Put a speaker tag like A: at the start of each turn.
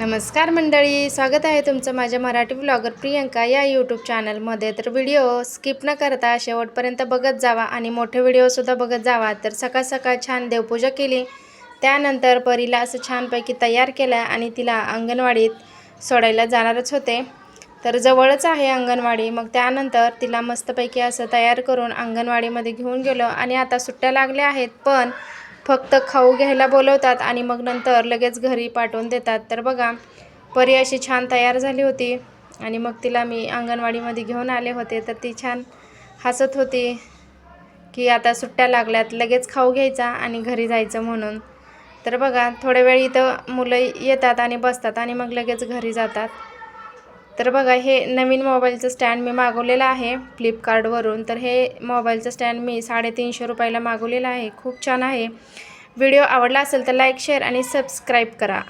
A: नमस्कार मंडळी, स्वागत आहे तुमचं माझ्या मराठी ब्लॉगर प्रियंका या यूट्यूब चॅनलमध्ये। तर व्हिडिओ स्किप न करता शेवटपर्यंत बघत जावा आणि मोठे व्हिडिओसुद्धा बघत जावा। तर सकाळ सकाळ छान देवपूजा केली, त्यानंतर परीला असं छानपैकी तयार केलं आणि तिला अंगणवाडीत सोडायला जाणारच होते। तर जवळच आहे अंगणवाडी, मग त्यानंतर तिला मस्तपैकी असं तयार करून अंगणवाडीमध्ये घेऊन गेलो आणि आता सुट्ट्या लागल्या आहेत, पण फक्त खाऊ घ्यायला बोलवतात आणि मग नंतर लगेच घरी पाठवून देतात। तर बघा, परी अशी छान तयार झाली होती आणि मग तिला मी अंगणवाडीमध्ये घेऊन आले होते। तर ती छान हसत होती की आता सुट्ट्या लागल्यात, लगेच खाऊ घ्यायचा आणि घरी जायचं म्हणून। तर बघा, थोड्या वेळ इथं मुलं येतात आणि बसतात आणि मग लगेच घरी जातात। तर बघा, हे नवीन मोबाईलचं स्टँड मी मागवलेलं आहे फ्लिपकार्टवरून। तर हे मोबाईलचं स्टँड मी 350 रुपयाला मागवलेलं आहे, खूप छान आहे। व्हिडिओ आवडला असेल तर लाईक, शेअर आणि सबस्क्राईब करा।